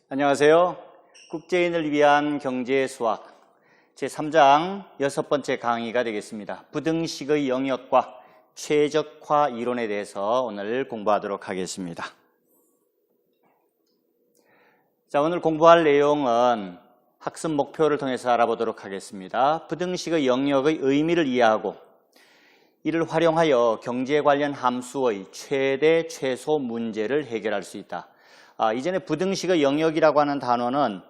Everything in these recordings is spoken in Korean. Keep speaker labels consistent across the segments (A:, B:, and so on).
A: 안녕하세요. 국제인을 위한 경제 수학 제3장 6번째 강의가 되겠습니다. 부등식의 영역과 최적화 이론에 대해서 오늘 공부하도록 하겠습니다. 자, 오늘 공부할 내용은 학습 목표를 통해서 알아보도록 하겠습니다. 부등식의 영역의 의미를 이해하고 이를 활용하여 경제 관련 함수의 최대, 최소 문제를 해결할 수 있다. 이전에 부등식의 영역이라고 하는 단어는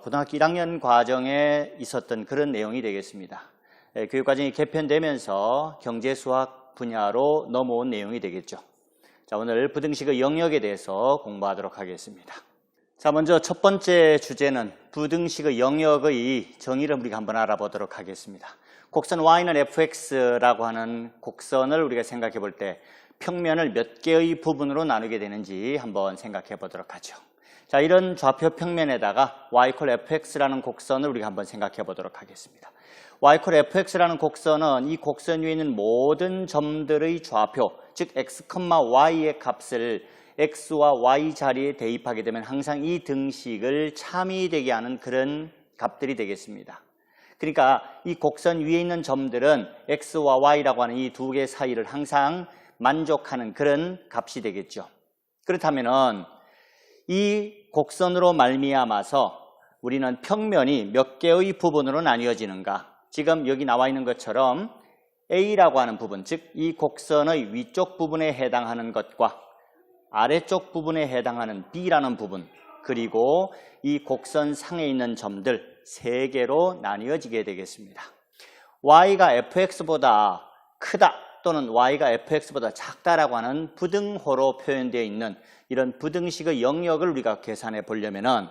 A: 고등학교 1학년 과정에 있었던 그런 내용이 되겠습니다. 교육과정이 개편되면서 경제수학 분야로 넘어온 내용이 되겠죠. 자, 오늘 부등식의 영역에 대해서 공부하도록 하겠습니다. 자, 먼저 첫 번째 주제는 부등식의 영역의 정의를 우리가 한번 알아보도록 하겠습니다. 곡선 y는 fx라고 하는 곡선을 우리가 생각해 볼 때 평면을 몇 개의 부분으로 나누게 되는지 한번 생각해 보도록 하죠. 자, 이런 좌표 평면에다가 y fx라는 곡선을 우리가 한번 생각해 보도록 하겠습니다. y fx라는 곡선은 이 곡선 위에 있는 모든 점들의 좌표, 즉 x, y의 값을 x와 y 자리에 대입하게 되면 항상 이 등식을 참이되게 하는 그런 값들이 되겠습니다. 그러니까 이 곡선 위에 있는 점들은 x와 y라고 하는 이 두 개 사이를 항상 만족하는 그런 값이 되겠죠. 그렇다면은 이 곡선으로 말미암아서 우리는 평면이 몇 개의 부분으로 나뉘어지는가? 지금 여기 나와 있는 것처럼 A라고 하는 부분, 즉 이 곡선의 위쪽 부분에 해당하는 것과 아래쪽 부분에 해당하는 B라는 부분, 그리고 이 곡선 상에 있는 점들 3개로 나뉘어지게 되겠습니다. y가 fx보다 크다 또는 y가 fx보다 작다라고 하는 부등호로 표현되어 있는 이런 부등식의 영역을 우리가 계산해 보려면은,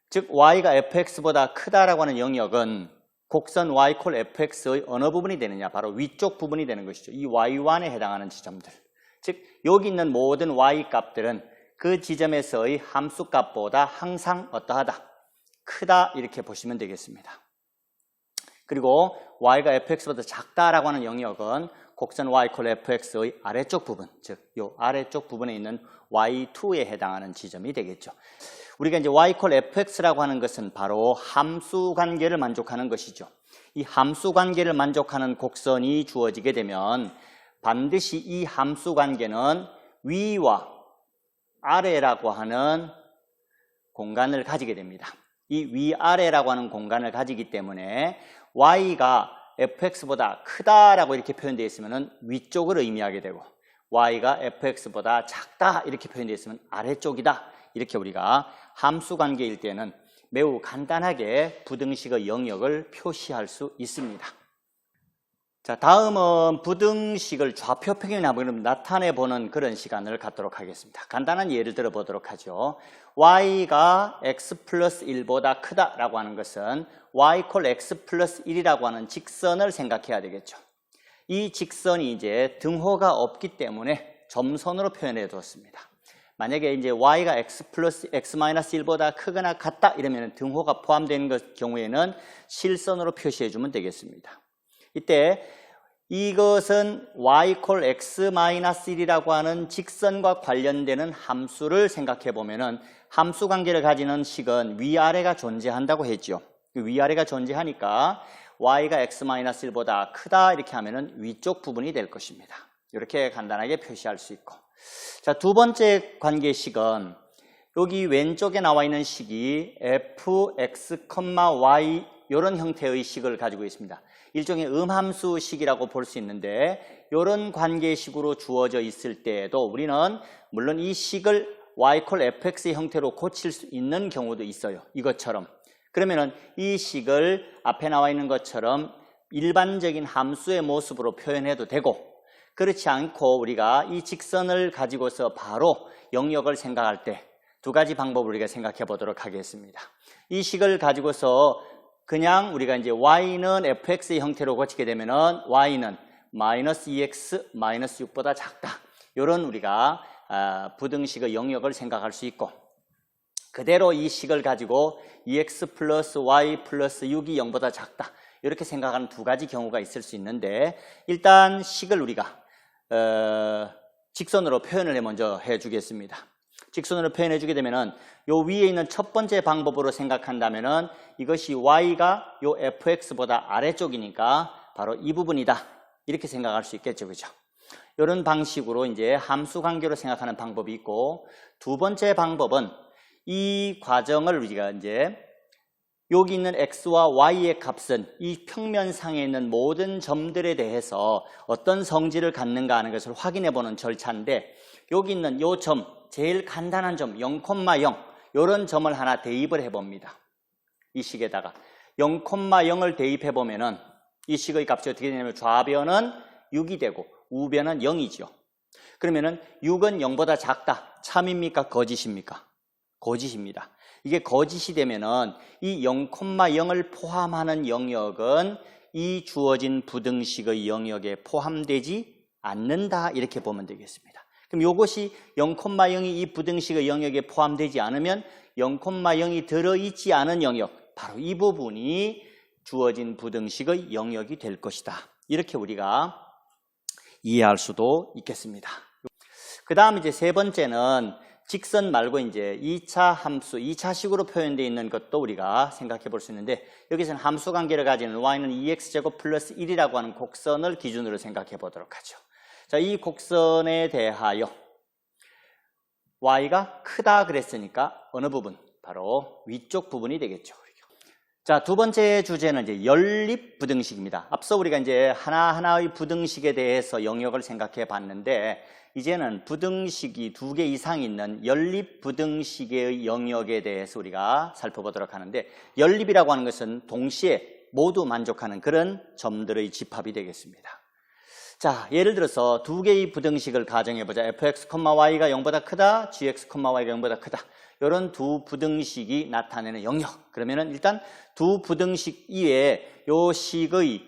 A: 즉 y가 fx보다 크다라고 하는 영역은 곡선 y fx의 어느 부분이 되느냐? 바로 위쪽 부분이 되는 것이죠. 이 y1에 해당하는 지점들, 즉 여기 있는 모든 y 값들은 그 지점에서의 함수 값보다 항상 어떠하다? 크다, 이렇게 보시면 되겠습니다. 그리고 y가 fx보다 작다라고 하는 영역은 곡선 y fx의 아래쪽 부분, 즉 이 아래쪽 부분에 있는 y2에 해당하는 지점이 되겠죠. 우리가 이제 y fx라고 하는 것은 바로 함수 관계를 만족하는 것이죠. 이 함수 관계를 만족하는 곡선이 주어지게 되면 반드시 이 함수 관계는 위와 아래라고 하는 공간을 가지게 됩니다. 이 위아래라고 하는 공간을 가지기 때문에 y가 fx보다 크다라고 이렇게 표현되어 있으면 위쪽을 의미하게 되고, y가 fx보다 작다 이렇게 표현되어 있으면 아래쪽이다, 이렇게 우리가 함수 관계일 때는 매우 간단하게 부등식의 영역을 표시할 수 있습니다. 자, 다음은 부등식을 좌표 평면으로 나타내 보는 그런 시간을 갖도록 하겠습니다. 간단한 예를 들어 보도록 하죠. y가 x 플러스 1보다 크다라고 하는 것은 y x 플러스 1이라고 하는 직선을 생각해야 되겠죠. 이 직선이 이제 등호가 없기 때문에 점선으로 표현해 뒀습니다. 만약에 이제 y가 x 플러스 x 마이너스 1보다 크거나 같다 이러면 등호가 포함되는 경우에는 실선으로 표시해 주면 되겠습니다. 이때 이것은 y x-1이라고 하는 직선과 관련되는 함수를 생각해 보면은 함수 관계를 가지는 식은 위아래가 존재한다고 했죠. 위아래가 존재하니까 y가 x-1보다 크다 이렇게 하면은 위쪽 부분이 될 것입니다. 이렇게 간단하게 표시할 수 있고. 자, 두 번째 관계식은 여기 왼쪽에 나와 있는 식이 fx, y 이런 형태의 식을 가지고 있습니다. 일종의 음함수식이라고 볼 수 있는데, 이런 관계식으로 주어져 있을 때에도 우리는 물론 이 식을 y fx의 형태로 고칠 수 있는 경우도 있어요. 이것처럼. 그러면은 이 식을 앞에 나와 있는 것처럼 일반적인 함수의 모습으로 표현해도 되고, 그렇지 않고 우리가 이 직선을 가지고서 바로 영역을 생각할 때 두 가지 방법을 우리가 생각해 보도록 하겠습니다. 이 식을 가지고서 그냥 우리가 이제 y는 fx의 형태로 고치게 되면은 y는 마이너스 2x 마이너스 6보다 작다, 이런 우리가 부등식의 영역을 생각할 수 있고, 그대로 이 식을 가지고 2x 플러스 y 플러스 6이 0보다 작다, 이렇게 생각하는 두 가지 경우가 있을 수 있는데, 일단 식을 우리가 직선으로 표현을 먼저 해주겠습니다. 직선으로 표현해 주게 되면은 요 위에 있는 첫 번째 방법으로 생각한다면은 이것이 y가 요 fx보다 아래쪽이니까 바로 이 부분이다. 이렇게 생각할 수 있겠죠. 그죠? 이런 방식으로 이제 함수 관계로 생각하는 방법이 있고, 두 번째 방법은 이 과정을 우리가 이제 여기 있는 x와 y의 값은 이 평면상에 있는 모든 점들에 대해서 어떤 성질을 갖는가 하는 것을 확인해 보는 절차인데, 여기 있는 요 점, 제일 간단한 점 0,0 이런 점을 하나 대입을 해봅니다. 이 식에다가 0,0을 대입해 보면은 이 식의 값이 어떻게 되냐면 좌변은 6이 되고 우변은 0이죠. 그러면은 6은 0보다 작다. 참입니까? 거짓입니까? 거짓입니다. 이게 거짓이 되면은 이 0,0을 포함하는 영역은 이 주어진 부등식의 영역에 포함되지 않는다. 이렇게 보면 되겠습니다. 그럼 이것이 0,0이 이 부등식의 영역에 포함되지 않으면 0,0이 들어있지 않은 영역, 바로 이 부분이 주어진 부등식의 영역이 될 것이다. 이렇게 우리가 이해할 수도 있겠습니다. 그 다음 이제 세 번째는 직선 말고 이제 2차 함수, 2차식으로 표현되어 있는 것도 우리가 생각해 볼 수 있는데, 여기서는 함수 관계를 가지는 y는 2x제곱 플러스 1이라고 하는 곡선을 기준으로 생각해 보도록 하죠. 자, 이 곡선에 대하여 y가 크다 그랬으니까 어느 부분? 바로 위쪽 부분이 되겠죠. 자, 두 번째 주제는 이제 연립 부등식입니다. 앞서 우리가 이제 하나하나의 부등식에 대해서 영역을 생각해 봤는데, 이제는 부등식이 2개 이상 있는 연립 부등식의 영역에 대해서 우리가 살펴보도록 하는데, 연립이라고 하는 것은 동시에 모두 만족하는 그런 점들의 집합이 되겠습니다. 자, 예를 들어서 2개의 부등식을 가정해보자. fx, y가 0보다 크다, gx, y가 0보다 크다. 이런 두 부등식이 나타내는 영역. 그러면은 일단 두 부등식 이외에 요 식의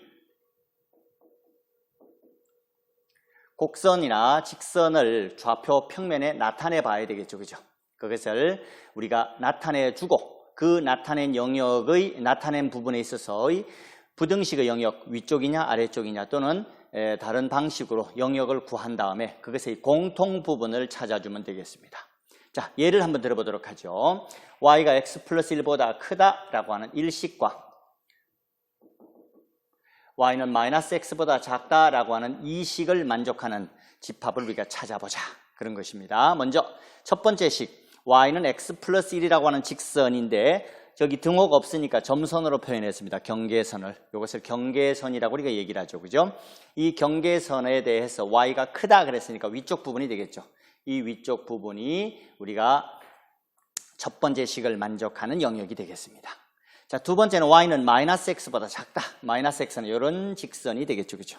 A: 곡선이나 직선을 좌표 평면에 나타내 봐야 되겠죠. 그죠? 그것을 우리가 나타내 주고, 그 나타낸 영역의 나타낸 부분에 있어서의 부등식의 영역 위쪽이냐 아래쪽이냐 또는 다른 방식으로 영역을 구한 다음에 그것의 공통 부분을 찾아주면 되겠습니다. 자, 예를 한번 들어보도록 하죠. y가 x 플러스 1보다 크다라고 하는 일식과 y는 마이너스 x보다 작다라고 하는 이 식을 만족하는 집합을 우리가 찾아보자. 그런 것입니다. 먼저 첫 번째 식, y는 x 플러스 1이라고 하는 직선인데 저기 등호가 없으니까 점선으로 표현했습니다. 경계선을. 이것을 경계선이라고 우리가 얘기를 하죠. 그죠? 이 경계선에 대해서 y가 크다 그랬으니까 위쪽 부분이 되겠죠. 이 위쪽 부분이 우리가 첫 번째 식을 만족하는 영역이 되겠습니다. 자, 두 번째는 y는 마이너스 x보다 작다. 마이너스 x는 이런 직선이 되겠죠. 그죠?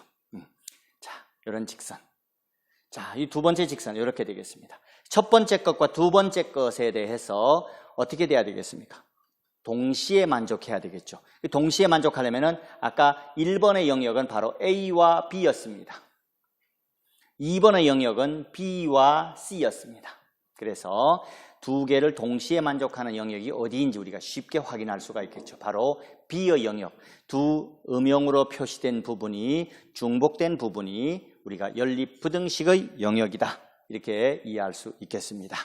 A: 자, 이런 직선. 자, 이 두 번째 직선 이렇게 되겠습니다. 첫 번째 것과 두 번째 것에 대해서 어떻게 돼야 되겠습니까? 동시에 만족해야 되겠죠. 동시에 만족하려면은 아까 1번의 영역은 바로 A와 B였습니다. 2번의 영역은 B와 C였습니다. 그래서 두 개를 동시에 만족하는 영역이 어디인지 우리가 쉽게 확인할 수가 있겠죠. 바로 B의 영역, 두 음영으로 표시된 부분이 중복된 부분이 우리가 연립 부등식의 영역이다. 이렇게 이해할 수 있겠습니다.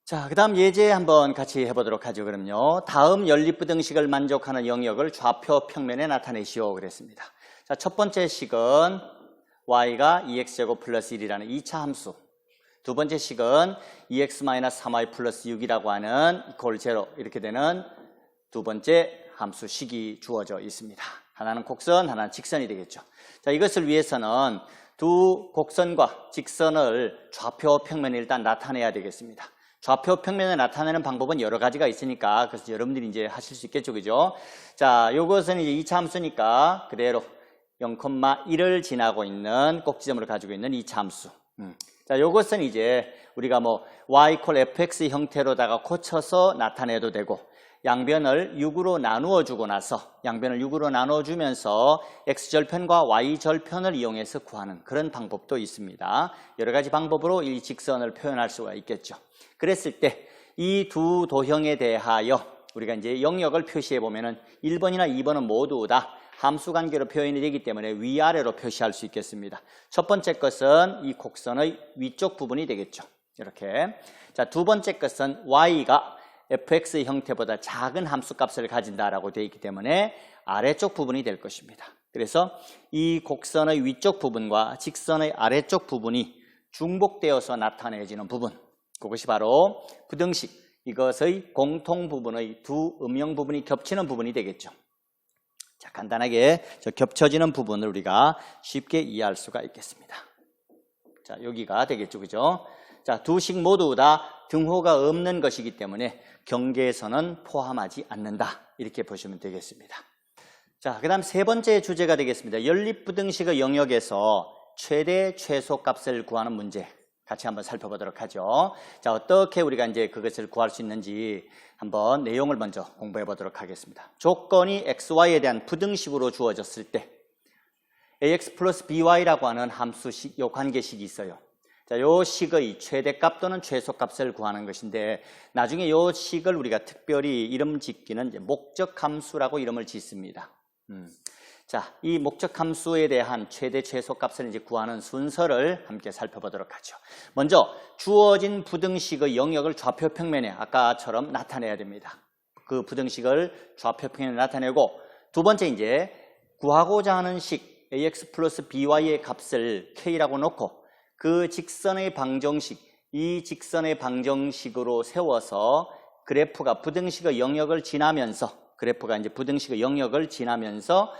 A: 자, 그 다음 예제 한번 같이 해보도록 하죠. 그럼요. 다음 연립부등식을 만족하는 영역을 좌표 평면에 나타내시오 그랬습니다. 자, 첫 번째 식은 y가 2x제곱 플러스 1이라는 2차 함수. 두 번째 식은 2x-3y 플러스 6이라고 하는 이퀄 0 이렇게 되는 두 번째 함수 식이 주어져 있습니다. 하나는 곡선, 하나는 직선이 되겠죠. 자, 이것을 위해서는 두 곡선과 직선을 좌표 평면에 일단 나타내야 되겠습니다. 좌표 평면에 나타내는 방법은 여러 가지가 있으니까 그래서 여러분들이 이제 하실 수 있겠죠. 그죠? 자, 요것은 이제 2차 함수니까 그대로 0,1을 지나고 있는 꼭지점을 가지고 있는 2차 함수. 자, 요것은 이제 우리가 뭐 y = fx 형태로다가 고쳐서 나타내도 되고 양변을 6으로 나누어 주고 나서 양변을 6으로 나누어 주면서 x절편과 y절편을 이용해서 구하는 그런 방법도 있습니다. 여러 가지 방법으로 이 직선을 표현할 수가 있겠죠. 그랬을 때 이 두 도형에 대하여 우리가 이제 영역을 표시해 보면은 1번이나 2번은 모두 다 함수 관계로 표현이 되기 때문에 위아래로 표시할 수 있겠습니다. 첫 번째 것은 이 곡선의 위쪽 부분이 되겠죠. 이렇게. 자, 두 번째 것은 y가 fx 형태보다 작은 함수값을 가진다라고 되어 있기 때문에 아래쪽 부분이 될 것입니다. 그래서 이 곡선의 위쪽 부분과 직선의 아래쪽 부분이 중복되어서 나타내지는 부분, 그것이 바로 부등식, 이것의 공통 부분의 두 음영 부분이 겹치는 부분이 되겠죠. 자, 간단하게 저 겹쳐지는 부분을 우리가 쉽게 이해할 수가 있겠습니다. 자, 여기가 되겠죠, 그죠? 자, 두 식 모두 다 등호가 없는 것이기 때문에 경계에서는 포함하지 않는다, 이렇게 보시면 되겠습니다. 자, 그 다음 세 번째 주제가 되겠습니다. 연립부등식의 영역에서 최대 최소값을 구하는 문제, 같이 한번 살펴보도록 하죠. 자, 어떻게 우리가 이제 그것을 구할 수 있는지 한번 내용을 먼저 공부해 보도록 하겠습니다. 조건이 xy에 대한 부등식으로 주어졌을 때 ax 플러스 by라고 하는 함수식, 요 관계식이 있어요. 자, 요 식의 최대값 또는 최소값을 구하는 것인데, 나중에 요 식을 우리가 특별히 이름 짓기는 이제 목적함수라고 이름을 짓습니다. 자, 이 목적함수에 대한 최대 최소값을 이제 구하는 순서를 함께 살펴보도록 하죠. 먼저 주어진 부등식의 영역을 좌표평면에 아까처럼 나타내야 됩니다. 그 부등식을 좌표평면에 나타내고, 두 번째 이제 구하고자 하는 식 ax 플러스 by의 값을 k라고 놓고 그 직선의 방정식, 이 직선의 방정식으로 세워서 그래프가 부등식의 영역을 지나면서, 그래프가 이제 부등식의 영역을 지나면서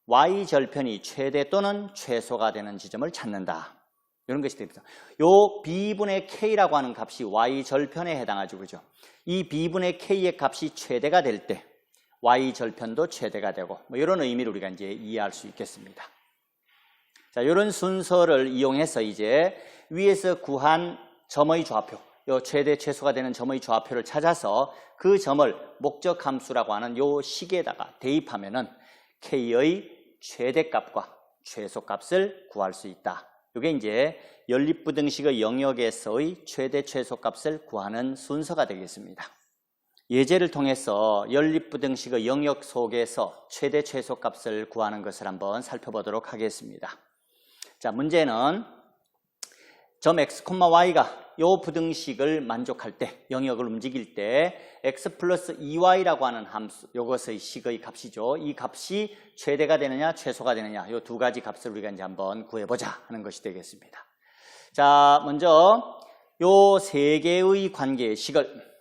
A: y절편이 최대 또는 최소가 되는 지점을 찾는다, 이런 것이 됩니다. 요 b분의 k라고 하는 값이 y절편에 해당하죠, 그죠? 이 b분의 k의 값이 최대가 될 때 y절편도 최대가 되고, 뭐 이런 의미를 우리가 이제 이해할 수 있겠습니다. 자, 이런 순서를 이용해서 이제 위에서 구한 점의 좌표, 요 최대 최소가 되는 점의 좌표를 찾아서 그 점을 목적함수라고 하는 요 식에다가 대입하면은 k의 최대값과 최소값을 구할 수 있다. 이게 이제 연립부등식의 영역에서의 최대 최소값을 구하는 순서가 되겠습니다. 예제를 통해서 연립부등식의 영역 속에서 최대 최소값을 구하는 것을 한번 살펴보도록 하겠습니다. 자, 문제는 점 x, y가 요 부등식을 만족할 때, 영역을 움직일 때 x 플러스 2y라고 하는 함수, 요것의 식의 값이죠. 이 값이 최대가 되느냐 최소가 되느냐, 요 두 가지 값을 우리가 이제 한번 구해보자 하는 것이 되겠습니다. 자, 먼저 요 세 개의 관계의 식을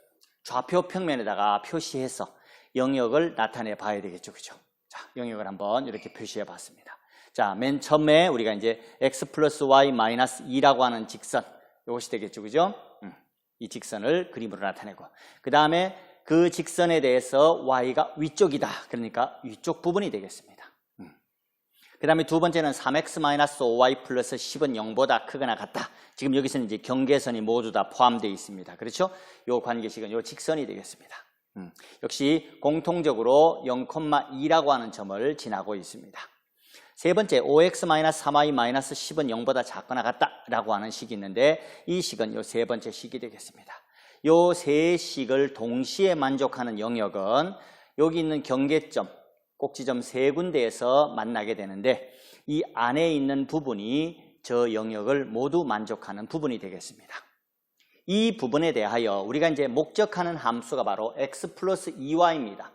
A: 좌표 평면에다가 표시해서 영역을 나타내 봐야 되겠죠, 그죠? 자, 영역을 한번 이렇게 표시해 봤습니다. 자, 맨 처음에 우리가 이제 x 플러스 y 마이너스 2라고 하는 직선, 이것이 되겠죠, 그죠? 이 직선을 그림으로 나타내고, 그 다음에 그 직선에 대해서 y가 위쪽이다, 그러니까 위쪽 부분이 되겠습니다. 그 다음에 두 번째는 3x 마이너스 5y 플러스 10은 0보다 크거나 같다. 지금 여기서는 이제 경계선이 모두 다 포함되어 있습니다. 그렇죠? 요 관계식은 요 직선이 되겠습니다. 역시 공통적으로 0,2라고 하는 점을 지나고 있습니다. 세 번째, 5x-3y-10은 0보다 작거나 같다라고 하는 식이 있는데, 이 식은 요 세 번째 식이 되겠습니다. 요 세 식을 동시에 만족하는 영역은 여기 있는 경계점, 꼭지점 세 군데에서 만나게 되는데, 이 안에 있는 부분이 저 영역을 모두 만족하는 부분이 되겠습니다. 이 부분에 대하여 우리가 이제 목적하는 함수가 바로 x 플러스 2y입니다.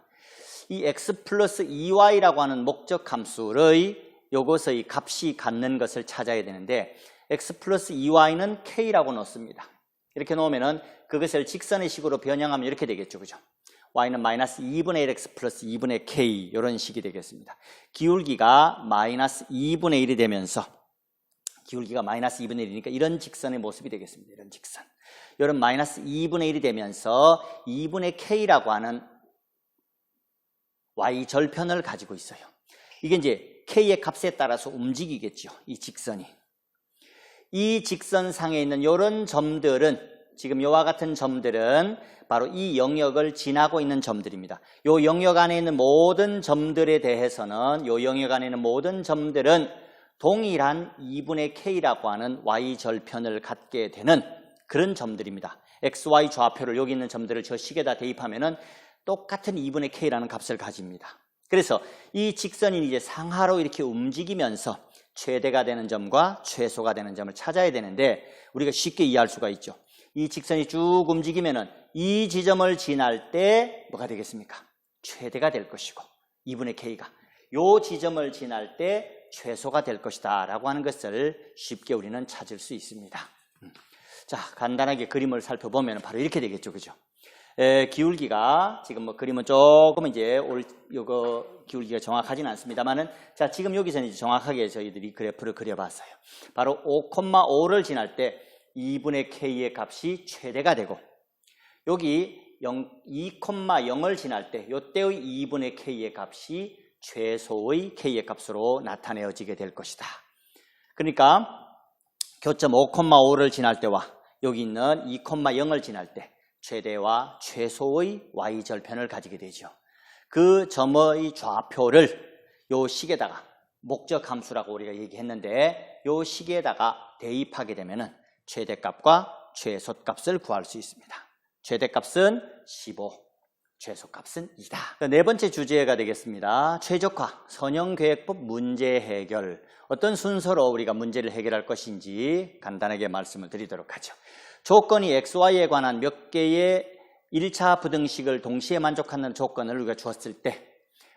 A: 이 x 플러스 2y라고 하는 목적 함수의 요것의 값이 갖는 것을 찾아야 되는데, x 플러스 2y는 k라고 놓습니다. 이렇게 놓으면은 그것을 직선의 식으로 변형하면 이렇게 되겠죠, 그죠? y는 마이너스 2분의 1x 플러스 2분의 k, 이런 식이 되겠습니다. 기울기가 마이너스 2분의 1이 되면서, 기울기가 마이너스 2분의 1이니까 이런 직선의 모습이 되겠습니다. 이런 직선. 이런 마이너스 2분의 1이 되면서 2분의 k라고 하는 y절편을 가지고 있어요. 이게 이제 k의 값에 따라서 움직이겠죠, 이 직선이. 이 직선상에 있는 이런 점들은, 지금 이와 같은 점들은 바로 이 영역을 지나고 있는 점들입니다. 이 영역 안에 있는 모든 점들에 대해서는, 이 영역 안에 있는 모든 점들은 동일한 2분의 k라고 하는 y절편을 갖게 되는 그런 점들입니다. xy 좌표를, 여기 있는 점들을 저 식에다 대입하면은 똑같은 2분의 k라는 값을 가집니다. 그래서 이 직선이 이제 상하로 이렇게 움직이면서 최대가 되는 점과 최소가 되는 점을 찾아야 되는데, 우리가 쉽게 이해할 수가 있죠. 이 직선이 쭉 움직이면은 이 지점을 지날 때 뭐가 되겠습니까? 최대가 될 것이고 2분의 K가 요 지점을 지날 때 최소가 될 것이다 라고 하는 것을 쉽게 우리는 찾을 수 있습니다. 자, 간단하게 그림을 살펴보면 바로 이렇게 되겠죠. 그죠? 기울기가 지금 뭐 그림은 조금 이제 요거 기울기가 정확하지는 않습니다만은 자, 지금 여기서는 이제 정확하게 저희들이 그래프를 그려봤어요. 바로 5,5를 지날 때 2분의 K의 값이 최대가 되고 여기 2,0을 지날 때 요때의 2분의 K의 값이 최소의 K의 값으로 나타내어지게 될 것이다. 그러니까 교점 5,5를 지날 때와 여기 있는 2,0을 지날 때 최대와 최소의 Y절편을 가지게 되죠. 그 점의 좌표를 요 식에다가 목적 함수라고 우리가 얘기했는데 요 식에다가 대입하게 되면은 최대값과 최소값을 구할 수 있습니다. 최대값은 15, 최소값은 2다. 네 번째 주제가 되겠습니다. 최적화, 선형계획법 문제 해결. 어떤 순서로 우리가 문제를 해결할 것인지 간단하게 말씀을 드리도록 하죠. 조건이 XY에 관한 몇 개의 1차 부등식을 동시에 만족하는 조건을 우리가 주었을 때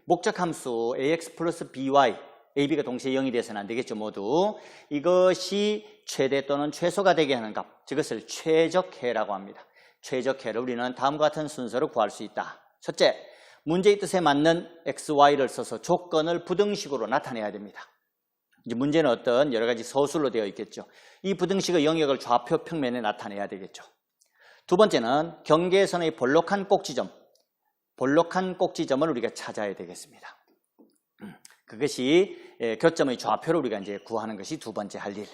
A: 목적함수 AX 플러스 BY, AB가 동시에 0이 돼서는 안 되겠죠. 모두 이것이 최대 또는 최소가 되게 하는 값, 이것을 최적해라고 합니다. 최적해를 우리는 다음과 같은 순서로 구할 수 있다. 첫째, 문제의 뜻에 맞는 XY를 써서 조건을 부등식으로 나타내야 됩니다. 이제 문제는 어떤 여러 가지 서술로 되어 있겠죠. 이 부등식의 영역을 좌표 평면에 나타내야 되겠죠. 두 번째는 경계선의 볼록한 꼭지점을 우리가 찾아야 되겠습니다. 그것이 교점의 좌표를 우리가 이제 구하는 것이 두 번째 할 일.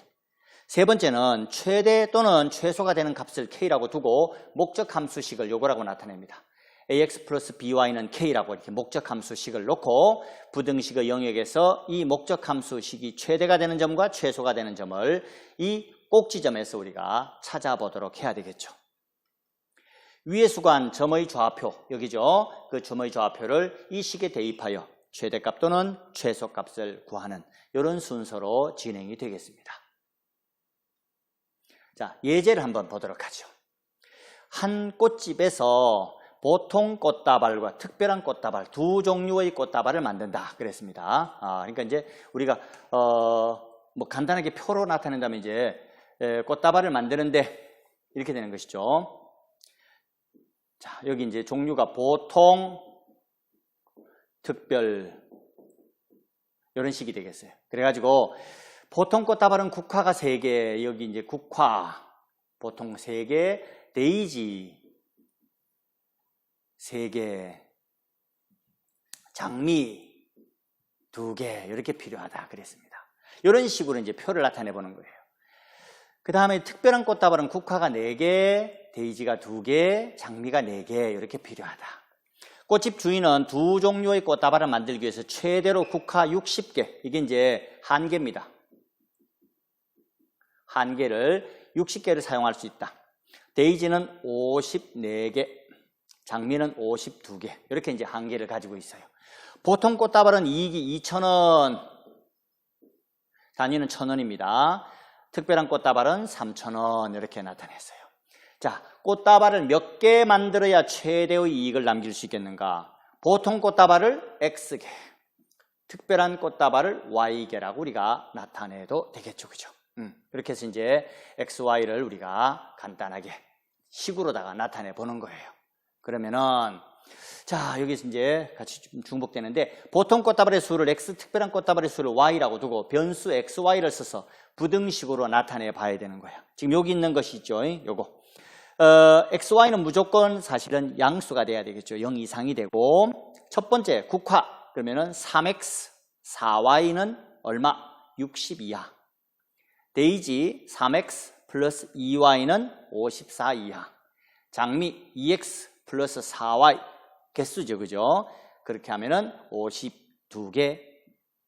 A: 세 번째는 최대 또는 최소가 되는 값을 K라고 두고 목적 함수식을 요거라고 나타냅니다. AX 플러스 BY는 K라고 이렇게 목적 함수식을 놓고 부등식의 영역에서 이 목적 함수식이 최대가 되는 점과 최소가 되는 점을 이 꼭지점에서 우리가 찾아보도록 해야 되겠죠. 위에 수간 점의 좌표, 여기죠. 그 점의 좌표를 이 식에 대입하여 최대값 또는 최소값을 구하는 이런 순서로 진행이 되겠습니다. 자, 예제를 한번 보도록 하죠. 한 꽃집에서 보통 꽃다발과 특별한 꽃다발 두 종류의 꽃다발을 만든다 그랬습니다. 그러니까 이제 우리가 뭐 간단하게 표로 나타낸다면 이제 꽃다발을 만드는데 이렇게 되는 것이죠. 자, 여기 이제 종류가 보통, 특별 이런 식이 되겠어요. 그래가지고 보통 꽃다발은 국화가 3개, 여기 이제 국화 보통 3개, 데이지 3개, 장미 2개 이렇게 필요하다 그랬습니다. 이런 식으로 이제 표를 나타내 보는 거예요. 그 다음에 특별한 꽃다발은 국화가 4개, 데이지가 2개, 장미가 4개 이렇게 필요하다. 꽃집 주인은 두 종류의 꽃다발을 만들기 위해서 최대로 국화 60개, 이게 이제 한계입니다. 한계를 60개를 사용할 수 있다. 데이지는 54개, 장미는 52개 이렇게 이제 한계를 가지고 있어요. 보통 꽃다발은 이익이 2,000원, 단위는 1,000원입니다. 특별한 꽃다발은 3,000원 이렇게 나타냈어요. 자, 꽃다발을 몇 개 만들어야 최대의 이익을 남길 수 있겠는가? 보통 꽃다발을 X개, 특별한 꽃다발을 Y개라고 우리가 나타내도 되겠죠. 그죠? 그렇게 해서 이제 XY를 우리가 간단하게 식으로다가 나타내 보는 거예요. 그러면은 자, 여기서 이제 같이 좀 중복되는데 보통 꽃다발의 수를 X, 특별한 꽃다발의 수를 Y라고 두고 변수 XY를 써서 부등식으로 나타내 봐야 되는 거예요. 지금 여기 있는 것이 있죠. 요거. XY는 무조건 사실은 양수가 돼야 되겠죠. 0 이상이 되고 첫 번째 국화 그러면은 3X, 4Y는 얼마? 60 이하. 데이지 3X 플러스 2Y는 54 이하. 장미 2X 플러스 4Y 개수죠. 그죠? 그렇게 하면은 52개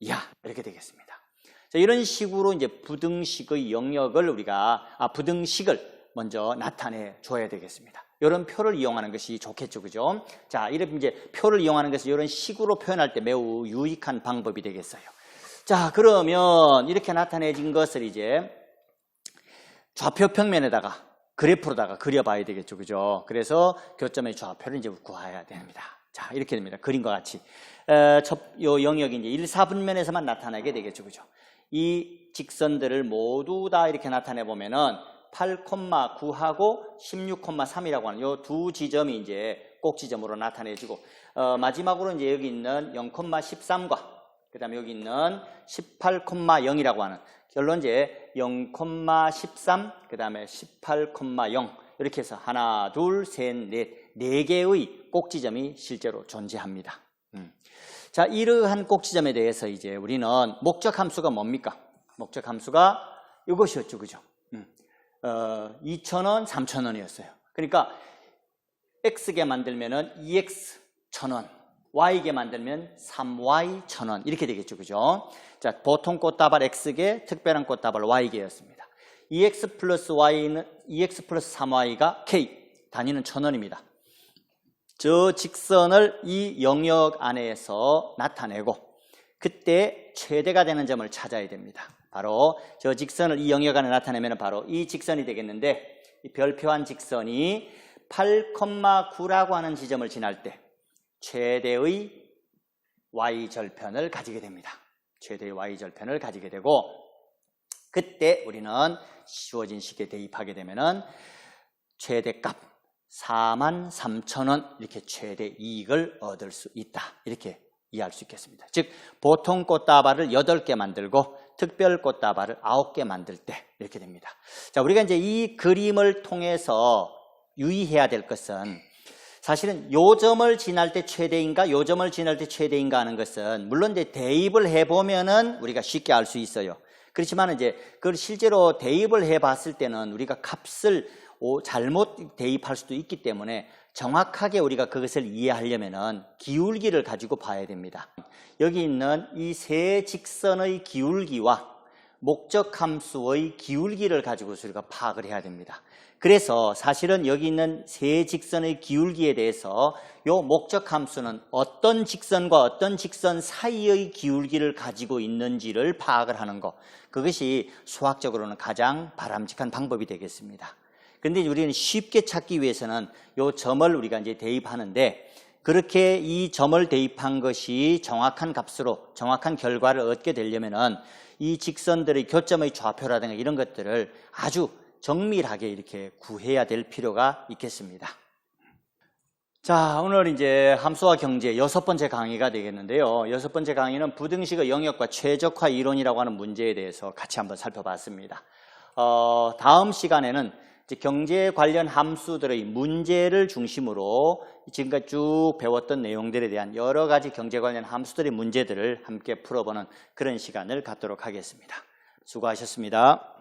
A: 이하 이렇게 되겠습니다. 자, 이런 식으로 이제 부등식의 영역을 우리가 부등식을 먼저 나타내 줘야 되겠습니다. 이런 표를 이용하는 것이 좋겠죠. 그죠? 자, 이런 이제 표를 이용하는 것은 이런 식으로 표현할 때 매우 유익한 방법이 되겠어요. 자, 그러면 이렇게 나타내진 것을 이제 좌표 평면에다가 그래프로다가 그려봐야 되겠죠. 그죠? 그래서 교점의 좌표를 이제 구해야 됩니다. 자, 이렇게 됩니다. 그림과 같이. 요 영역이 이제 1, 4분면에서만 나타나게 되겠죠. 그죠? 이 직선들을 모두 다 이렇게 나타내 보면은 8,9하고 16,3이라고 하는 요 두 지점이 이제 꼭지점으로 나타내지고, 마지막으로 이제 여기 있는 0,13과 그 다음에 여기 있는 18,0이라고 하는 결론 이제 0,13, 그 다음에 18,0 이렇게 해서 하나, 둘, 셋, 넷, 네 개의 꼭지점이 실제로 존재합니다. 자, 이러한 꼭지점에 대해서 이제 우리는 목적 함수가 뭡니까? 목적 함수가 이것이었죠. 그죠? 2,000원, 3,000원이었어요. 그러니까 X개 만들면은 2X 1,000원, Y개 만들면 3Y 1,000원 이렇게 되겠죠. 그죠? 자, 보통 꽃다발 X개, 특별한 꽃다발 Y개였습니다. 2X 플러스 3Y가 K, 단위는 1,000원입니다. 저 직선을 이 영역 안에서 나타내고 그때 최대가 되는 점을 찾아야 됩니다. 바로 저 직선을 이 영역 안에 나타내면 바로 이 직선이 되겠는데, 이 별표한 직선이 8,9라고 하는 지점을 지날 때 최대의 Y절편을 가지게 됩니다. 최대의 Y절편을 가지게 되고, 그때 우리는 주어진 식에 대입하게 되면은 최대값 43,000원 이렇게 최대 이익을 얻을 수 있다. 이렇게 이해할 수 있겠습니다. 즉 보통 꽃다발을 8개 만들고 특별 꽃다발을 9개 만들 때 이렇게 됩니다. 자, 우리가 이제 이 그림을 통해서 유의해야 될 것은, 사실은 요 점을 지날 때 최대인가 요 점을 지날 때 최대인가 하는 것은 물론 이제 대입을 해보면은 우리가 쉽게 알 수 있어요. 그렇지만 이제 그걸 실제로 대입을 해봤을 때는 우리가 값을 잘못 대입할 수도 있기 때문에 정확하게 우리가 그것을 이해하려면은 기울기를 가지고 봐야 됩니다. 여기 있는 이 세 직선의 기울기와 목적 함수의 기울기를 가지고 우리가 파악을 해야 됩니다. 그래서 사실은 여기 있는 세 직선의 기울기에 대해서 요 목적 함수는 어떤 직선과 어떤 직선 사이의 기울기를 가지고 있는지를 파악을 하는 것, 그것이 수학적으로는 가장 바람직한 방법이 되겠습니다. 근데 우리는 쉽게 찾기 위해서는 요 점을 우리가 이제 대입하는데, 그렇게 이 점을 대입한 것이 정확한 값으로 정확한 결과를 얻게 되려면은 이 직선들의 교점의 좌표라든가 이런 것들을 아주 정밀하게 이렇게 구해야 될 필요가 있겠습니다. 자, 오늘 이제 함수와 경제 6번째 강의가 되겠는데요. 6번째 강의는 부등식의 영역과 최적화 이론이라고 하는 문제에 대해서 같이 한번 살펴봤습니다. 다음 시간에는 이제 경제 관련 함수들의 문제를 중심으로 지금까지 쭉 배웠던 내용들에 대한 여러 가지 경제 관련 함수들의 문제들을 함께 풀어보는 그런 시간을 갖도록 하겠습니다. 수고하셨습니다.